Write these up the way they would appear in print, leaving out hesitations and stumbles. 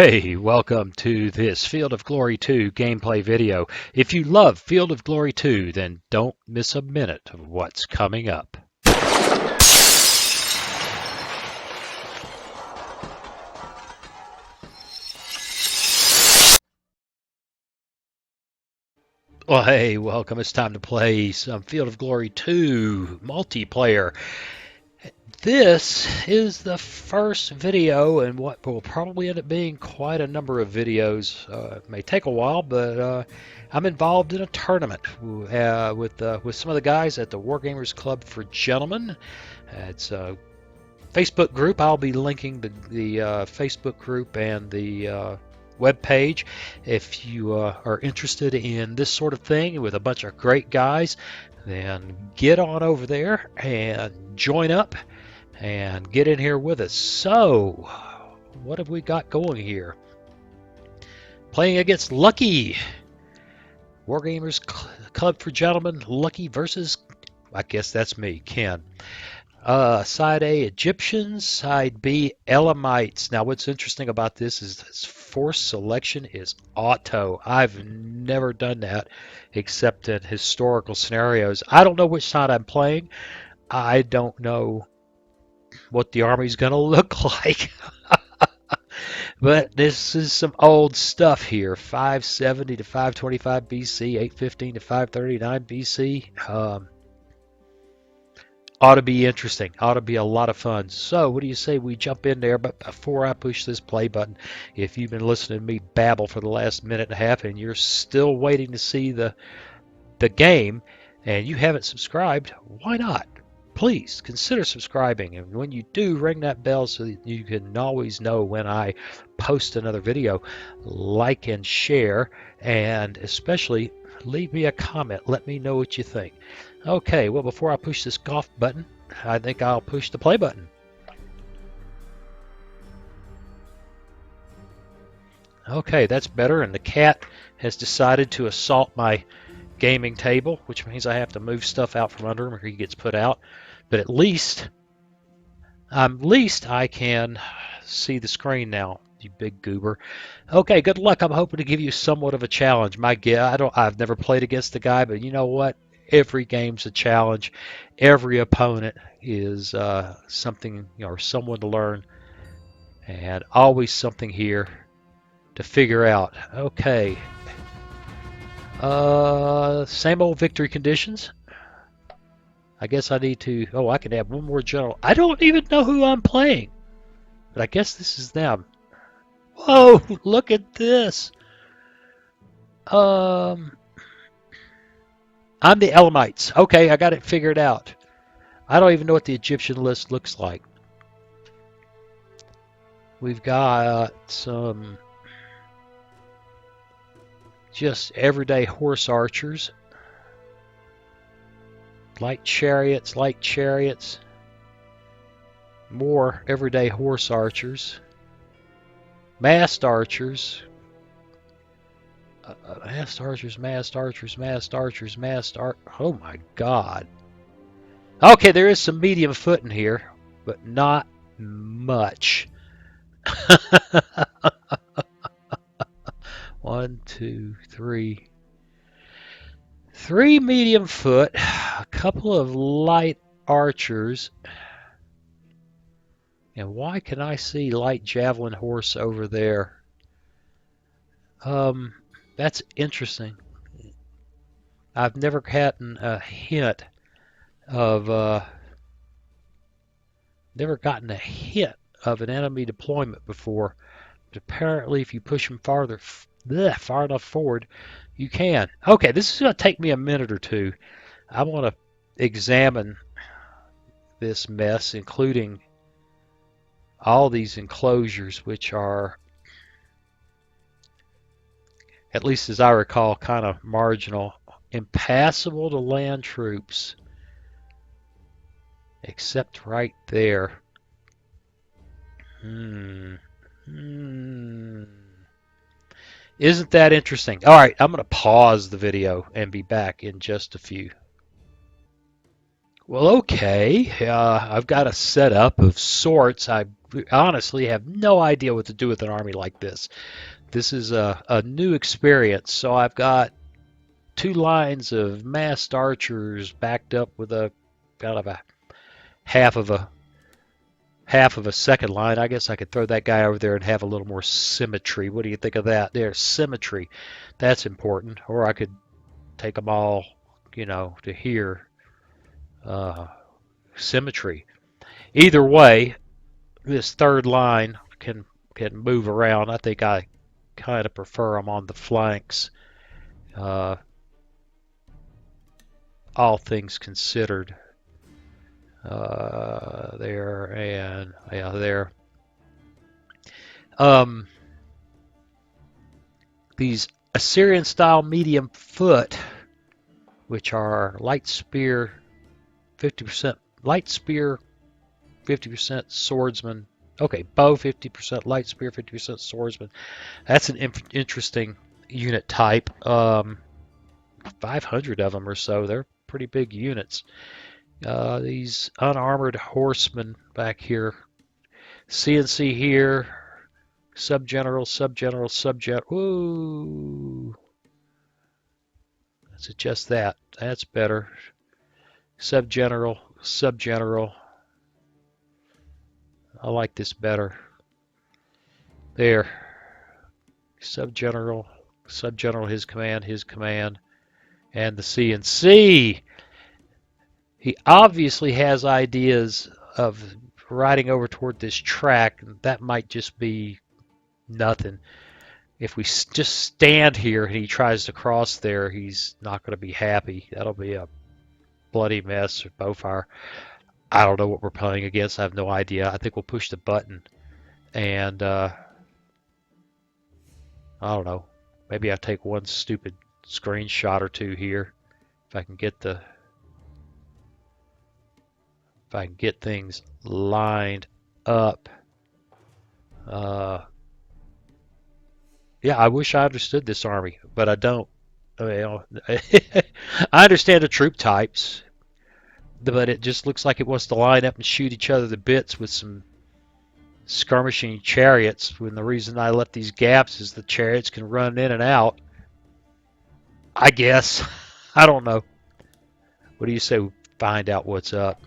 Hey, welcome to this Field of Glory 2 gameplay video. If you love Field of Glory 2, then don't miss a minute of what's coming up. Well, hey, welcome. It's time to play some Field of Glory 2 multiplayer. This is the first video in what will probably end up being quite a number of videos. It may take a while, but I'm involved in a tournament with some of the guys at the Wargamers Club For Gentlemen. It's a Facebook group. I'll be linking the Facebook group and the web page if you are interested in this sort of thing with a bunch of great guys. Then get on over there and join up and get in here with us. So, what have we got going here? Playing against Lucky. Wargamers Club For Gentlemen. Lucky versus, I guess that's me, Ken. Side A, Egyptians. Side B, Elamites. Now, what's interesting about this is this force selection is auto. I've never done that except in historical scenarios. I don't know which side I'm playing. I don't know what the army's going to look like. But this is some old stuff here. 570 to 525 BC, 815 to 539 BC. Ought to be interesting. Ought to be a lot of fun. So what do you say we jump in there? But before I push this play button, if you've been listening to me babble for the last minute and a half and you're still waiting to see the game and you haven't subscribed, why not? Please consider subscribing, and when you do, ring that bell so that you can always know when I post another video. Like and share, and especially leave me a comment. Let me know what you think. Okay, well, before I push this golf button, I think I'll push the play button. Okay, that's better, and the cat has decided to assault my gaming table, which means I have to move stuff out from under him or he gets put out. But at least I can see the screen now, you big goober. Okay, good luck. I'm hoping to give you somewhat of a challenge. I've never played against the guy, but you know what? Every game's a challenge. Every opponent is something, or someone to learn, and always something here to figure out. Okay. Same old victory conditions. I guess I need to... Oh, I can add one more general. I don't even know who I'm playing. But I guess this is them. Whoa, look at this. I'm the Elamites. Okay, I got it figured out. I don't even know what the Egyptian list looks like. We've got some just everyday horse archers. Light chariots. More everyday horse archers. Massed archers. Oh my god. Okay, there is some medium foot in here, but not much. 1, 2, 3. 3 medium foot, a couple of light archers, and why can I see light javelin horse over there? That's interesting. I've never gotten a hint of an enemy deployment before, but apparently if you push them far enough forward, you can. Okay, this is going to take me a minute or two. I want to examine this mess, including all these enclosures, which are, at least as I recall, kind of marginal. Impassable to land troops, except right there. Isn't that interesting? All right, I'm going to pause the video and be back in just a few. Well, okay. I've got a setup of sorts. I honestly have no idea what to do with an army like this. This is a new experience. So I've got two lines of massed archers backed up with a kind of a half of a half of a second line. I guess I could throw that guy over there and have a little more symmetry. What do you think of that? There's symmetry. That's important. Or I could take them all, to here. Uh, Symmetry. Either way, this third line can move around. I think I kind of prefer them on the flanks. Uh, all things considered. There and yeah, there. Um, these Assyrian-style medium foot, which are light spear, 50% light spear, 50% swordsman. Okay, bow 50%, light spear 50% swordsman. That's an interesting unit type. 500 of them or so. They're pretty big units. These unarmored horsemen back here. CNC here. Subgeneral, subgeneral, subgeneral. Ooh. Let's adjust that. That's better. Subgeneral, subgeneral. I like this better. There. Subgeneral, subgeneral, his command, and the CNC. He obviously has ideas of riding over toward this track. That might just be nothing. If we just stand here and he tries to cross there, he's not going to be happy. That'll be a bloody mess of bowfire. I don't know what we're playing against. I have no idea. I think we'll push the button and I don't know. Maybe I'll take one stupid screenshot or two here if I can get things lined up. Yeah, I wish I understood this army, but I don't. I understand the troop types, but it just looks like it wants to line up and shoot each other to bits with some skirmishing chariots, when the reason I left these gaps is the chariots can run in and out. I guess. I don't know. What do you say we find out what's up?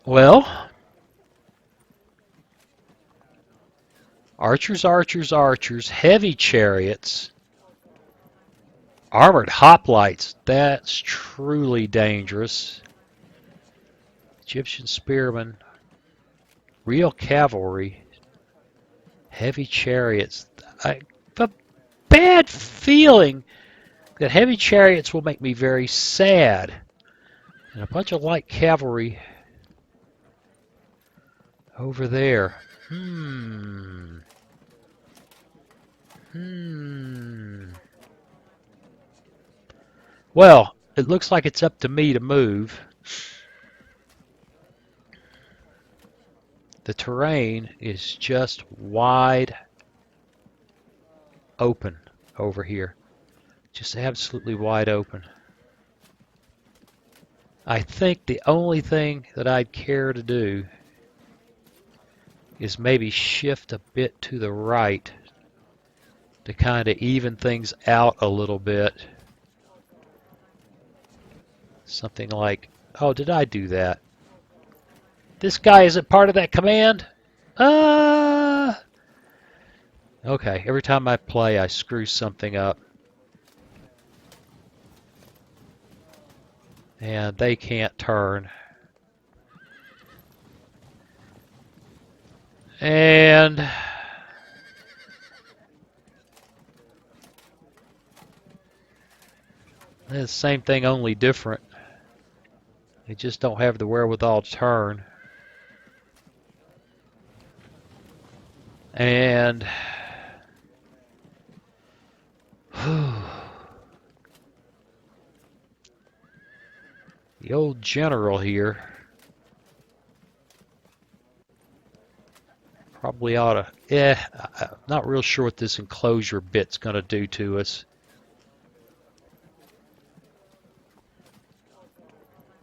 Well, archers, archers, archers, heavy chariots, armored hoplites. That's truly dangerous. Egyptian spearmen, real cavalry, heavy chariots. I have a bad feeling that heavy chariots will make me very sad. And a bunch of light cavalry over there. Well, it looks like it's up to me to move. The terrain is just wide open over here. Just absolutely wide open. I think the only thing that I'd care to do is maybe shift a bit to the right to kind of even things out a little bit. Something like, oh, did I do that? This guy isn't part of that command? Okay, every time I play, I screw something up. And they can't turn. And it's the same thing, only different. They just don't have the wherewithal to turn. And the old general here probably ought to. I'm not real sure what this enclosure bit's going to do to us.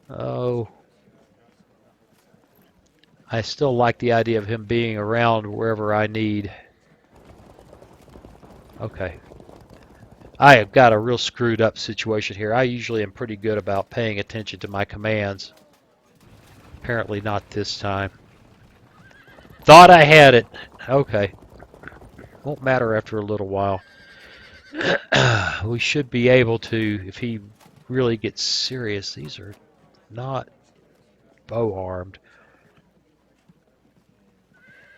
Oh, I still like the idea of him being around wherever I need. Okay. I have got a real screwed up situation here. I usually am pretty good about paying attention to my commands. Apparently not this time. Thought I had it. Okay. Won't matter after a little while. We should be able to, if he really gets serious. These are not bow armed.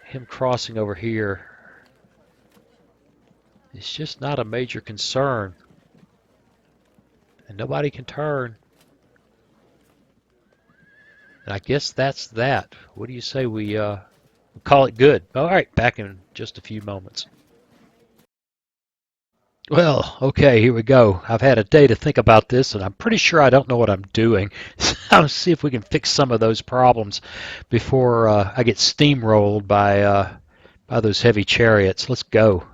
Him crossing over here is just not a major concern. And nobody can turn. And I guess that's that. What do you say we call it good? All right, back in just a few moments. Well, okay, here we go. I've had a day to think about this, and I'm pretty sure I don't know what I'm doing. So let's see if we can fix some of those problems before I get steamrolled by those heavy chariots. Let's go.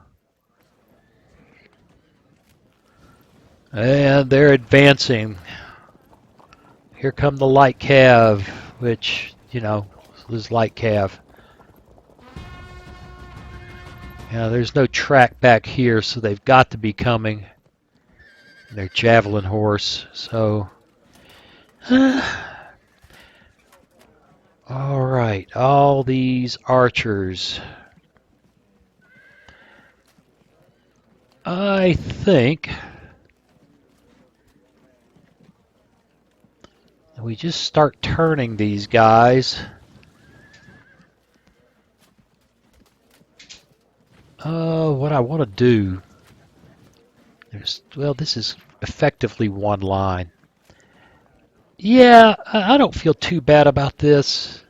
And they're advancing. Here come the light cav, which, you know, is light cav. Now, there's no track back here, so they've got to be coming. They're javelin horse, so... all right, all these archers. I think we just start turning these guys. What I want to do, well, this is effectively one line. Yeah, I don't feel too bad about this.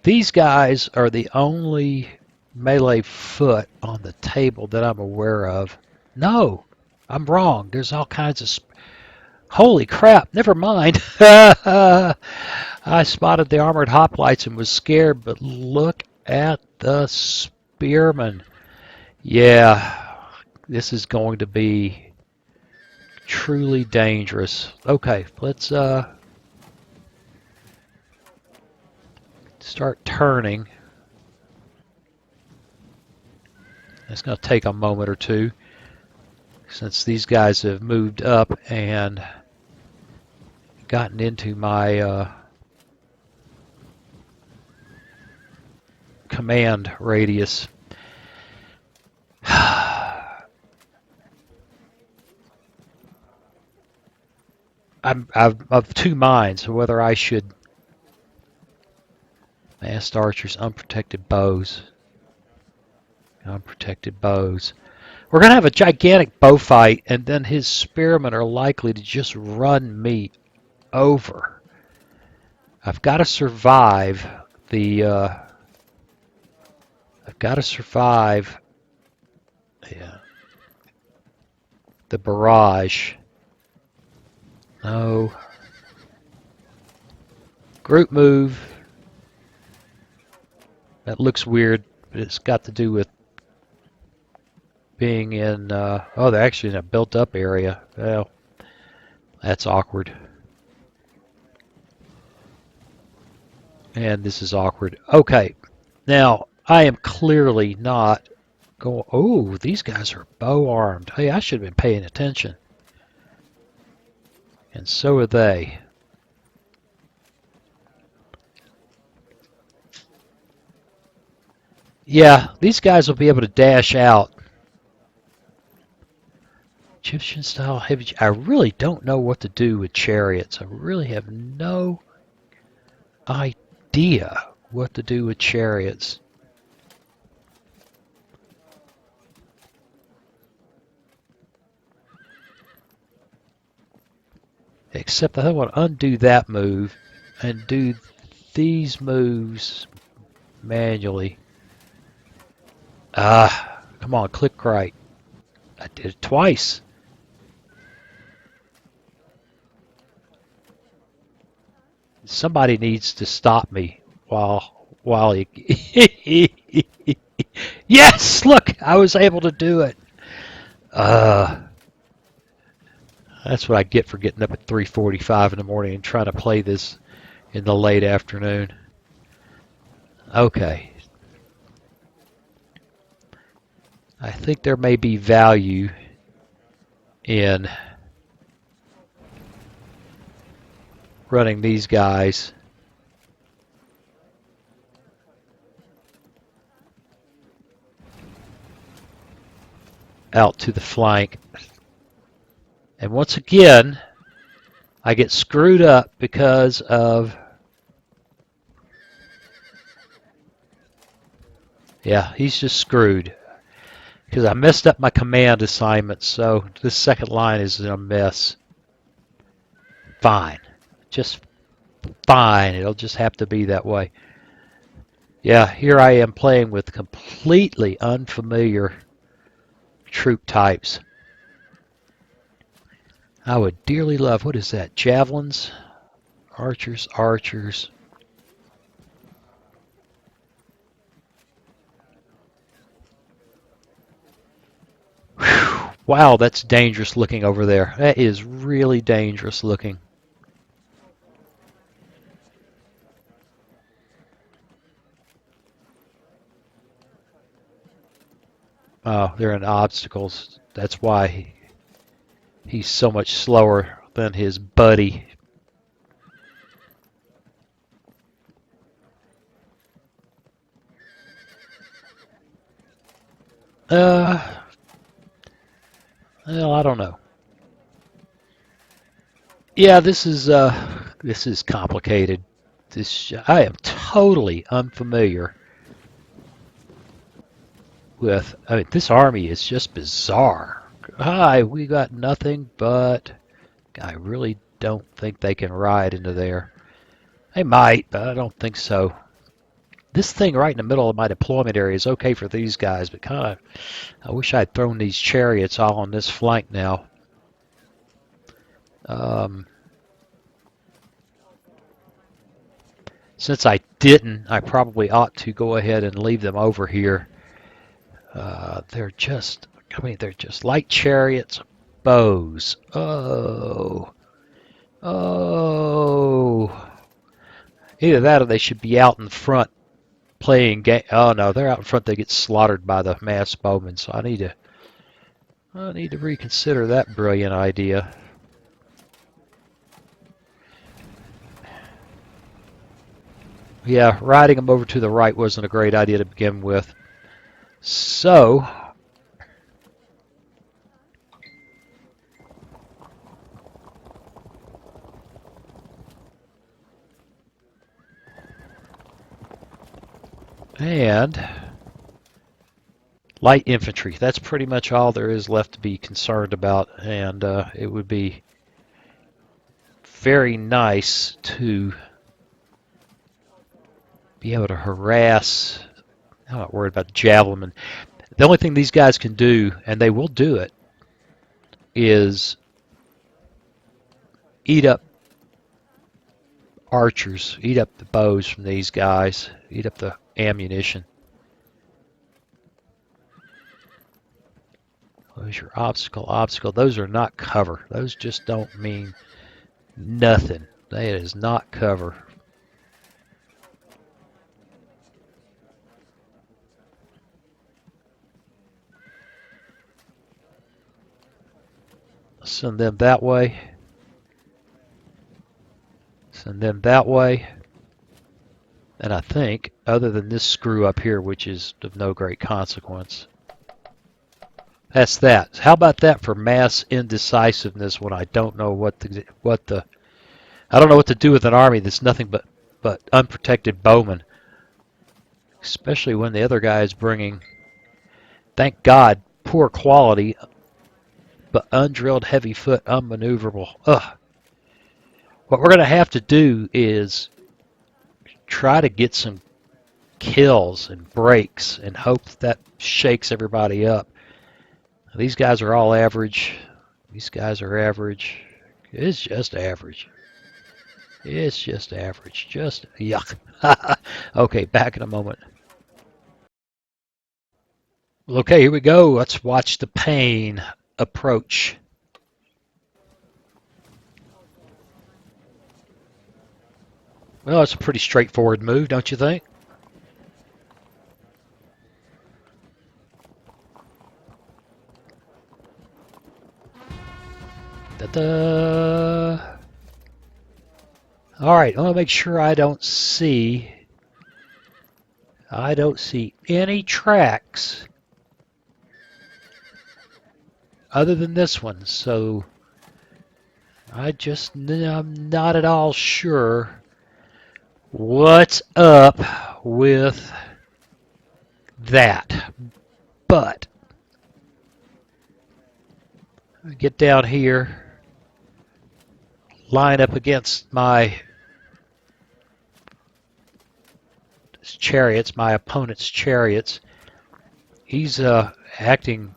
These guys are the only melee foot on the table that I'm aware of. No, I'm wrong. There's all kinds of... Holy crap, never mind. I spotted the armored hoplites and was scared, but look at the spearmen. Yeah, this is going to be truly dangerous. Okay, let's start turning. It's going to take a moment or two since these guys have moved up and gotten into my command radius. I'm of two minds whether I should massed archers, unprotected bows. Unprotected bows. We're going to have a gigantic bow fight, and then his spearmen are likely to just run me over. I've got to survive the... I've got to survive the barrage. No. Group move. That looks weird, but it's got to do with being in... oh, they're actually in a built-up area. Well, that's awkward. And this is awkward. Okay. Now, I am clearly not going... Oh, these guys are bow-armed. Hey, I should have been paying attention. And so are they. Yeah, these guys will be able to dash out. Egyptian style heavy... I really don't know what to do with chariots. I really have no idea what to do with chariots. Except I want to undo that move and do these moves manually. Come on, click right. I did it twice. Somebody needs to stop me while he... Yes, look, I was able to do it. That's what I get for getting up at 3:45 in the morning and trying to play this in the late afternoon. Okay. I think there may be value in running these guys out to the flank. And once again, I get screwed up because of... Yeah, he's just screwed. Because I messed up my command assignment, so this second line is a mess. Fine. Just fine. It'll just have to be that way. Yeah, here I am playing with completely unfamiliar troop types. I would dearly love, what is that? Javelins? Archers, archers. Whew. Wow, that's dangerous looking over there. That is really dangerous looking. Oh, they're in obstacles. That's why he's so much slower than his buddy. Well, I don't know. Yeah, this is complicated. I am totally unfamiliar with. I mean, this army is just bizarre. Hi, we got nothing, but I really don't think they can ride into there. They might, but I don't think so. This thing right in the middle of my deployment area is okay for these guys, but kind of, I wish I'd thrown these chariots all on this flank now. Since I didn't, I probably ought to go ahead and leave them over here. They're just light chariots, bows. Oh. Either that or they should be out in front playing game. Oh no, they're out in front. They get slaughtered by the mass bowmen. So I need to reconsider that brilliant idea. Yeah, riding them over to the right wasn't a great idea to begin with. So, and light infantry. That's pretty much all there is left to be concerned about, and it would be very nice to be able to harass. I'm not worried about javelin. The only thing these guys can do, and they will do it, is eat up archers, eat up the bows from these guys, eat up the ammunition. Where's your obstacle? Obstacle. Those are not cover. Those just don't mean nothing. That is not cover. Send them that way. Send them that way. And I think, other than this screw up here, which is of no great consequence, that's that. How about that for mass indecisiveness when I don't know I don't know what to do with an army that's nothing but unprotected bowmen, especially when the other guy is bringing, thank God, poor quality but undrilled heavy foot, unmaneuverable. Ugh. What we're going to have to do is try to get some kills and breaks and hope that shakes everybody up. These guys are all average. These guys are average. It's just average. It's just average. Just yuck. Okay, back in a moment. Okay, here we go. Let's watch the pain approach. Well, it's a pretty straightforward move, don't you think? Da-da! Alright, I want to make sure I don't see any tracks other than this one, so I'm not at all sure what's up with that. But get down here, line up against my chariots, my opponent's chariots. He's acting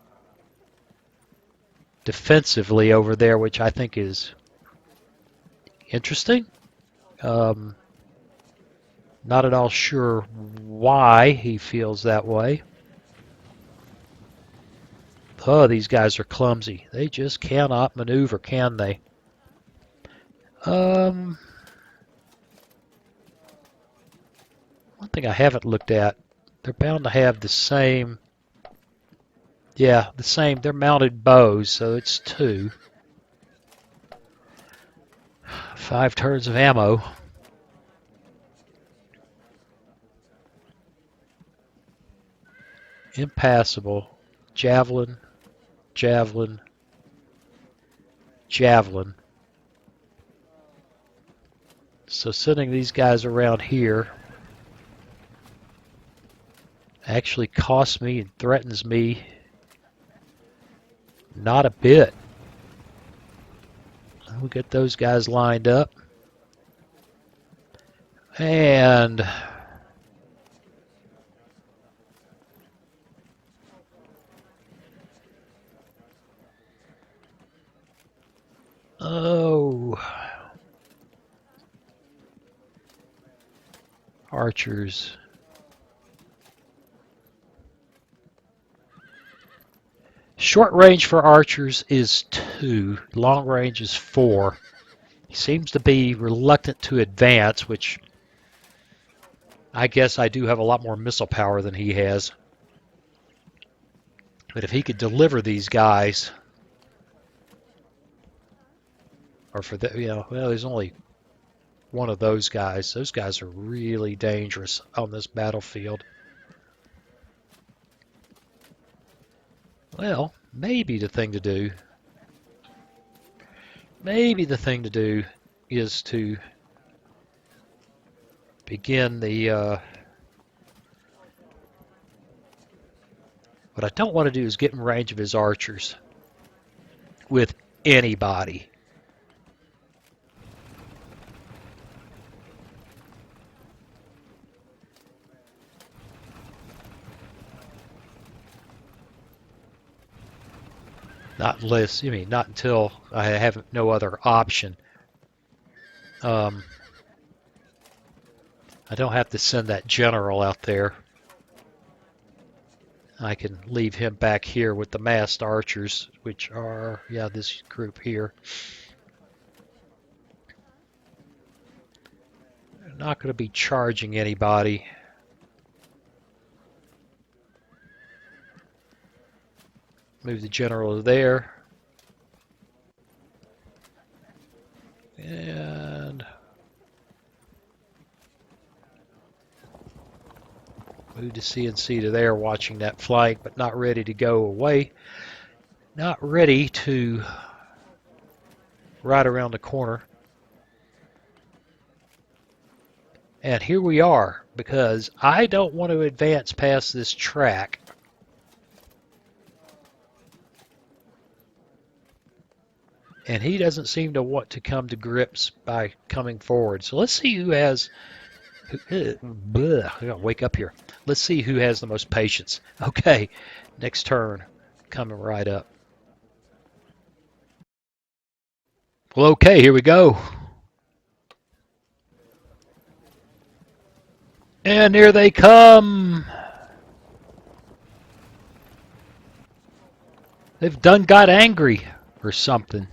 defensively over there, which I think is interesting. Not at all sure why he feels that way. Oh, these guys are clumsy. They just cannot maneuver, can they? One thing I haven't looked at, they're bound to have the same, yeah, the same, they're mounted bows, so it's 2. 5 turns of ammo. Impassable. Javelin, javelin, javelin. So sending these guys around here actually costs me and threatens me not a bit. We'll get those guys lined up. And oh, archers. Short range for archers is 2. Long range is 4. He seems to be reluctant to advance, which I guess I do have a lot more missile power than he has. But if he could deliver these guys, or for the, well, there's only one of those guys. Those guys are really dangerous on this battlefield. Well, maybe the thing to do is to begin the what I don't want to do is get in range of his archers with anybody. Not until I have no other option. I don't have to send that general out there. I can leave him back here with the massed archers, which are, yeah, this group here. They're not going to be charging anybody. Move the general there. And move to CNC to there, watching that flank, but not ready to go away. Not ready to ride around the corner. And here we are, because I don't want to advance past this track. And he doesn't seem to want to come to grips by coming forward. So let's see who has... I gotta wake up here. Let's see who has the most patience. Okay, next turn, coming right up. Well, okay, here we go. And here they come. They've done got angry or something.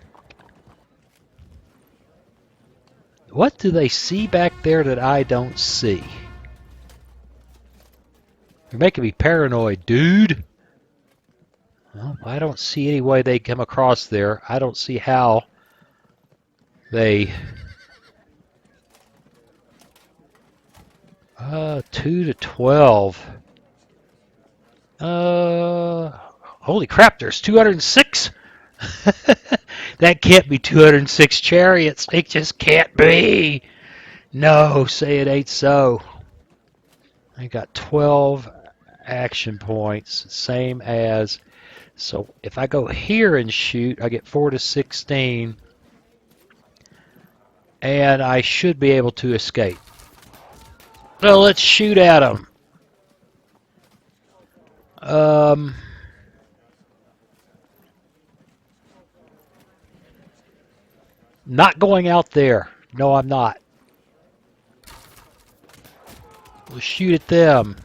What do they see back there that I don't see? You're making me paranoid, dude. Well, I don't see any way they come across there. I don't see how they... 2 to 12. Holy crap, there's 206? That can't be 206 chariots. It just can't be. No, say it ain't so. I got 12 action points, same as... So if I go here and shoot, I get 4 to 16. And I should be able to escape. Well, let's shoot at them. Not going out there. No, I'm not. We'll shoot at them.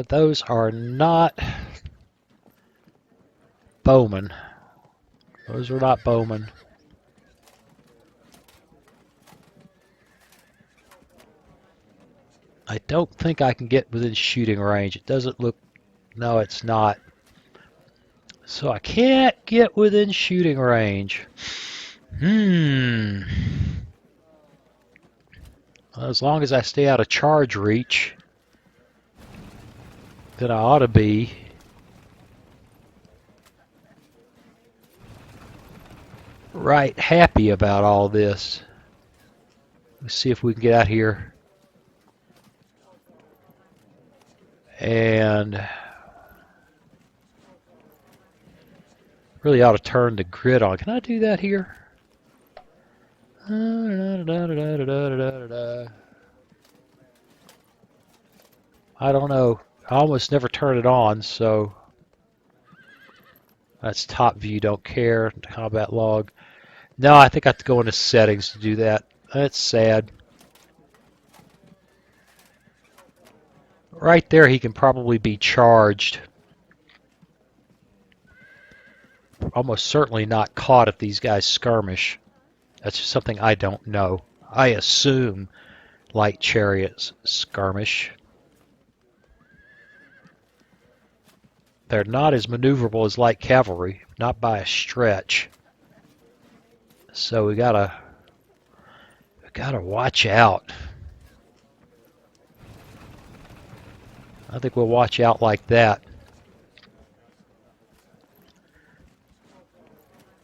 Those are not bowmen. Those are not bowmen. I don't think I can get within shooting range. It doesn't look... No, it's not. So I can't get within shooting range. As long as I stay out of charge reach, then I ought to be. Right happy about all this. Let's see if we can get out here. And really ought to turn the grid on. Can I do that here? I don't know. I almost never turn it on, so that's top view, don't care. Combat log. No, I think I have to go into settings to do that. That's sad. Right there, he can probably be charged. Almost certainly not caught if these guys skirmish. That's just something I don't know. I assume light chariots skirmish. They're not as maneuverable as light cavalry, not by a stretch. So we gotta watch out. I think we'll watch out like that.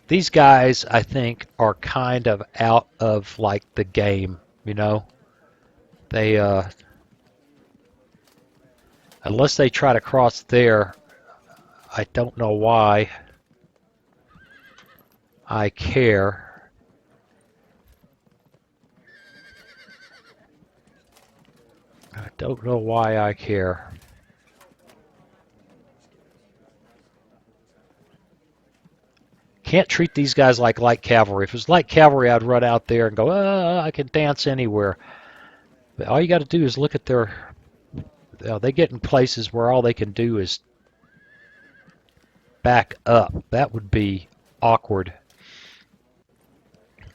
These guys, I think, are kind of out of like the game, you know. They unless they try to cross there, I don't know why I care. I don't know why I care. Can't treat these guys like light cavalry. If it was light cavalry, I'd run out there and go, I can dance anywhere. But all you got to do is look at their... they get in places where all they can do is back up. That would be awkward.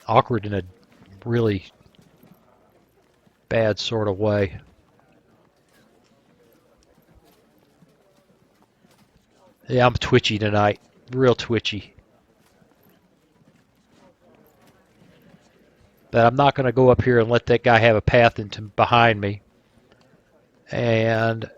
Awkward in a really bad sort of way. Yeah, I'm twitchy tonight. Real twitchy. But I'm not going to go up here and let that guy have a path into behind me. And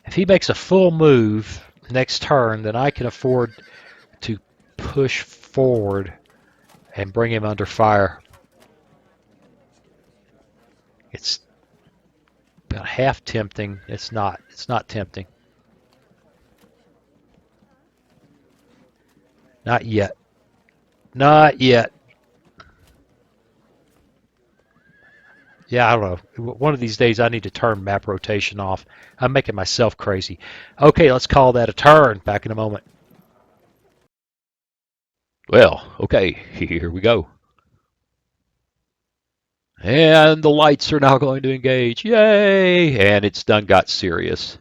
if he makes a full move next turn, then I can afford to push forward and bring him under fire. It's about half tempting. It's not. It's not tempting. Not yet. Not yet. Yeah, I don't know. One of these days I need to turn map rotation off. I'm making myself crazy. Okay, let's call that a turn. Back in a moment. Well, okay, here we go. And the lights are now going to engage. Yay! And it's done got serious.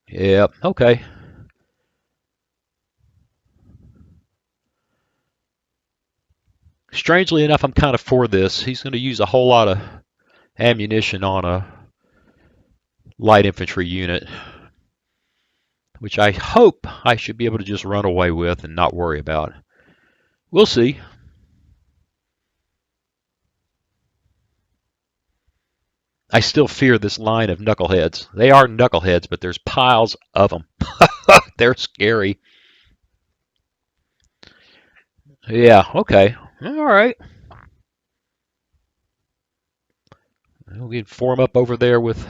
Yep, okay. Strangely enough, I'm kind of for this. He's going to use a whole lot of ammunition on a light infantry unit, which I hope I should be able to just run away with and not worry about. We'll see. I still fear this line of knuckleheads. They are knuckleheads, but there's piles of them. They're scary. Yeah, okay. All right. We can form up over there with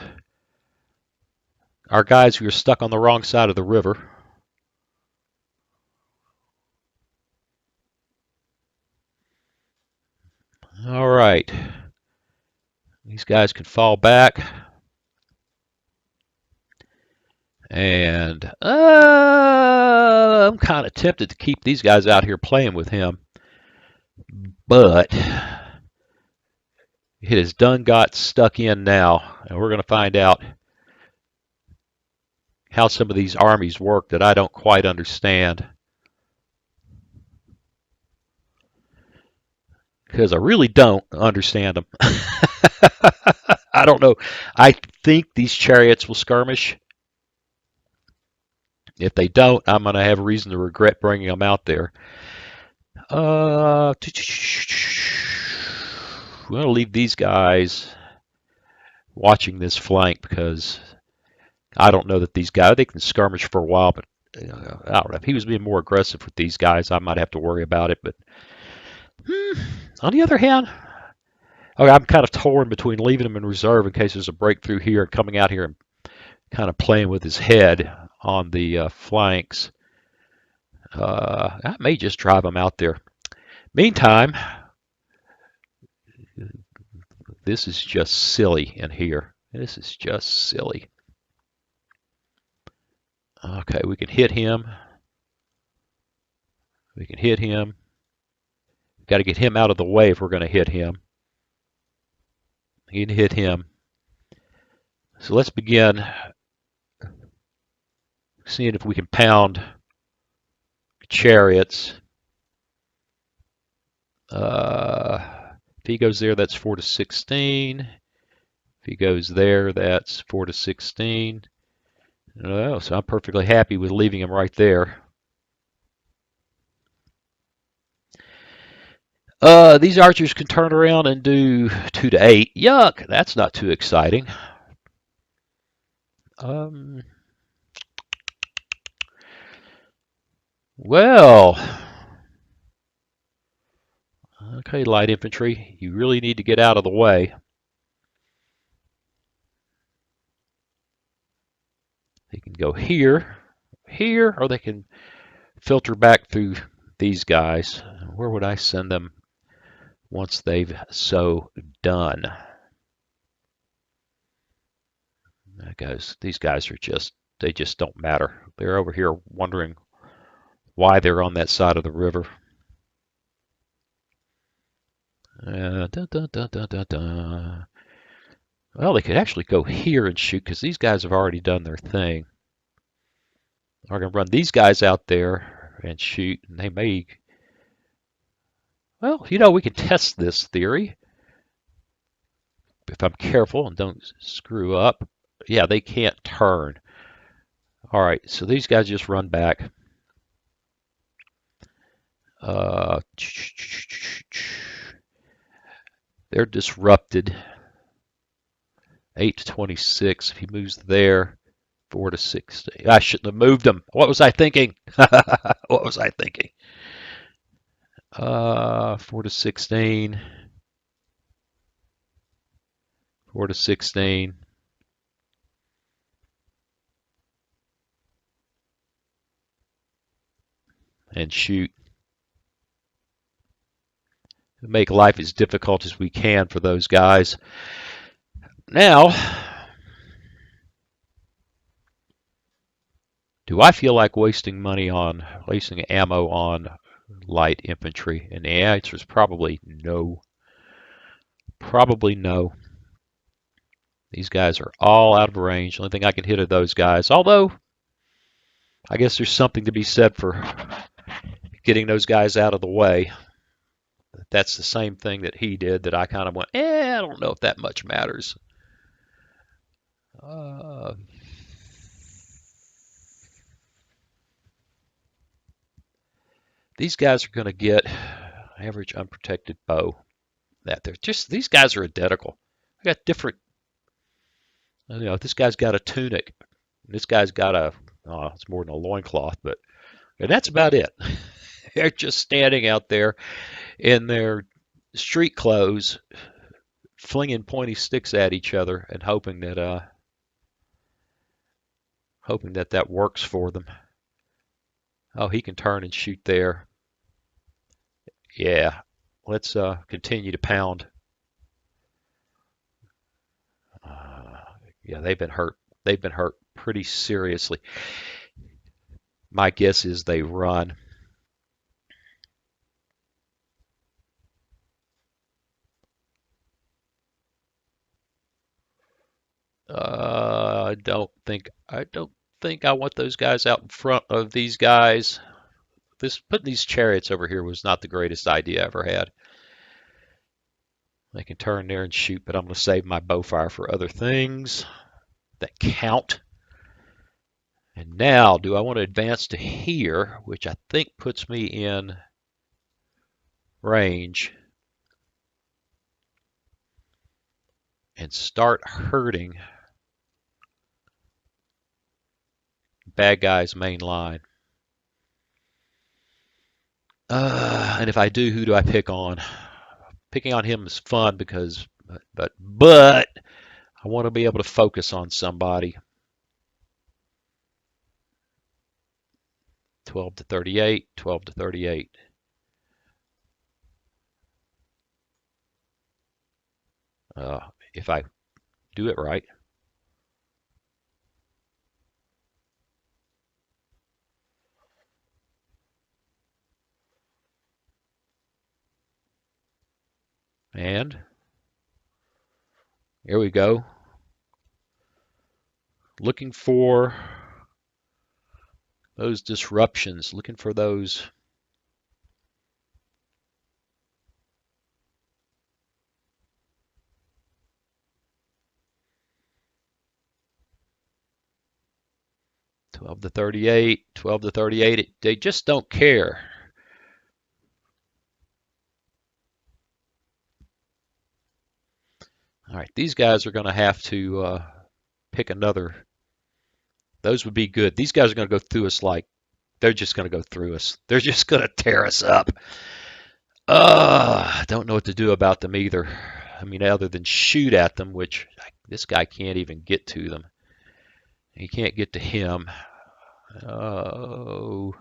our guys who are stuck on the wrong side of the river. All right. These guys can fall back. And I'm kind of tempted to keep these guys out here playing with him. But it has done got stuck in now. And we're going to find out how some of these armies work that I don't quite understand. Because I really don't understand them. I don't know. I think these chariots will skirmish. If they don't, I'm going to have a reason to regret bringing them out there. We're going to leave these guys watching this flank because I don't know that these guys, they can skirmish for a while, but I don't know. If he was being more aggressive with these guys, I might have to worry about it. But on the other hand, okay, I'm kind of torn between leaving him in reserve in case there's a breakthrough here and coming out here and kind of playing with his head on the flanks. I may just drive him out there. Meantime, this is just silly in here. This is just silly. Okay, we can hit him. We can hit him. We've got to get him out of the way if we're going to hit him. He can hit him. So let's begin seeing if we can pound chariots. If he goes there, that's 4 to 16. If he goes there, that's 4 to 16. Oh, so I'm perfectly happy with leaving him right there. These archers can turn around and do 2 to 8. Yuck, that's not too exciting. Well, okay, light infantry, you really need to get out of the way. They can go here, here, or they can filter back through these guys. Where would I send them once they've so done? These guys are just, they just don't matter. They're over here wondering why they're on that side of the river. Well, they could actually go here and shoot because these guys have already done their thing. We're going to run these guys out there and shoot, and they may... Well, you know, we can test this theory. If I'm careful and don't screw up. Yeah, they can't turn. All right, so these guys just run back. They're disrupted. 8 to 26. If he moves there, 4 to 60. I shouldn't have moved him. What was I thinking? What was I thinking? 4 to 16. 4 to 16. And shoot. Make life as difficult as we can for those guys. Now, do I feel like wasting ammo on light infantry? And the answer is probably no. Probably no. These guys are all out of range. The only thing I can hit are those guys. Although, I guess there's something to be said for getting those guys out of the way. That's the same thing that he did that I kind of went, I don't know if that much matters. These guys are going to get average unprotected bow. These guys are identical. They got different. This guy's got a tunic. This guy's got it's more than a loincloth, but and that's about it. They're just standing out there in their street clothes, flinging pointy sticks at each other and hoping that that works for them. Oh, he can turn and shoot there. Yeah, let's continue to pound. Yeah, they've been hurt. They've been hurt pretty seriously. My guess is they run. I don't think I want those guys out in front of these guys. Putting these chariots over here was not the greatest idea I ever had. They can turn there and shoot, but I'm going to save my bow fire for other things that count. And now, do I want to advance to here, which I think puts me in range, and start hurting bad guy's main line? And if I do, who do I pick on? Picking on him is fun because, but I want to be able to focus on somebody. 12 to 38, 12 to 38. If I do it right. And here we go. Looking for those disruptions, looking for those. To 38, 12 to 38. They just don't care. All right, these guys are going to have to pick another. Those would be good. These guys are going to go through us like they're just going to go through us. They're just going to tear us up. I don't know what to do about them either. I mean, other than shoot at them, which this guy can't even get to them. He can't get to him. Oh.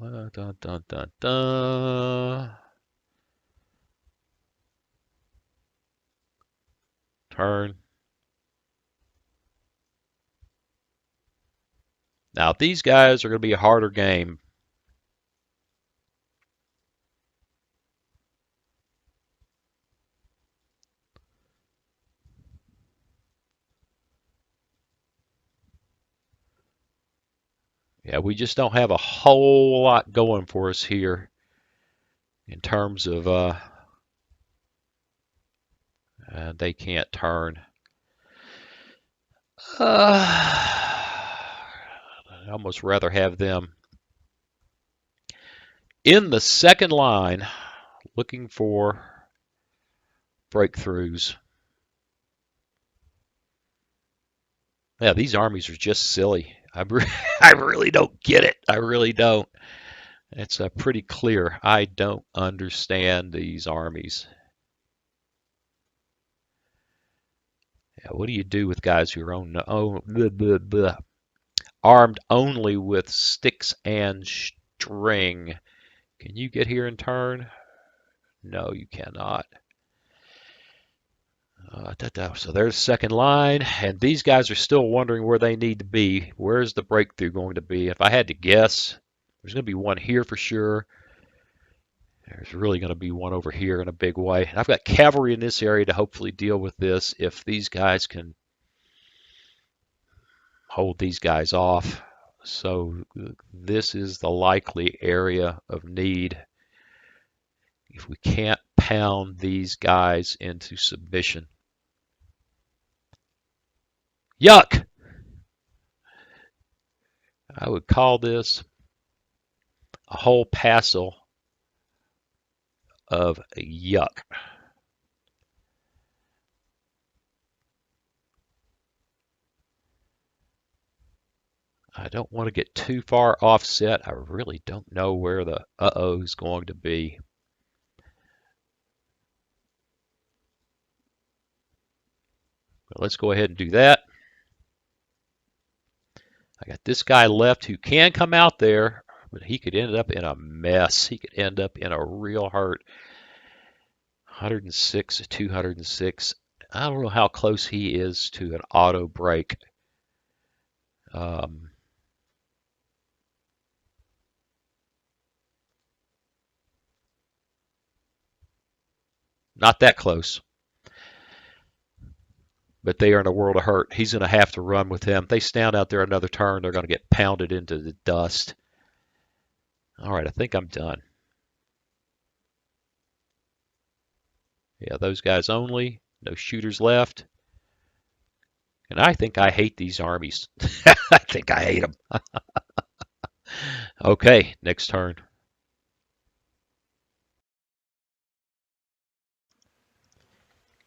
Dun, dun, dun, dun. Turn. Now, these guys are going to be a harder game. Yeah, we just don't have a whole lot going for us here in terms of they can't turn. I'd almost rather have them in the second line looking for breakthroughs. Yeah, these armies are just silly. I really don't get it. I really don't. It's pretty clear. I don't understand these armies. Yeah, what do you do with guys who are armed only with sticks and string? Can you get here and turn? No, you cannot. So there's the second line, and these guys are still wondering where they need to be. Where's the breakthrough going to be? If I had to guess, there's going to be one here for sure. There's really going to be one over here in a big way. And I've got cavalry in this area to hopefully deal with this if these guys can hold these guys off. So this is the likely area of need if we can't pound these guys into submission. Yuck! I would call this a whole passel of yuck. I don't want to get too far offset. I really don't know where the uh-oh is going to be. But let's go ahead and do that. I got this guy left who can come out there, but he could end up in a mess. He could end up in a real hurt. 106, 206. I don't know how close he is to an auto break. Not that close. But they are in a world of hurt. He's going to have to run with him. They stand out there another turn, they're going to get pounded into the dust. All right, I think I'm done. Yeah, those guys only. No shooters left. And I think I hate these armies. I think I hate them. Okay, next turn.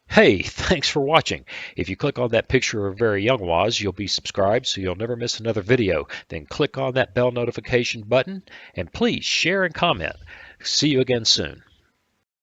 Hey, thanks for watching. If you click on that picture of very young Waz, you'll be subscribed so you'll never miss another video. Then click on that bell notification button and please share and comment. See you again soon.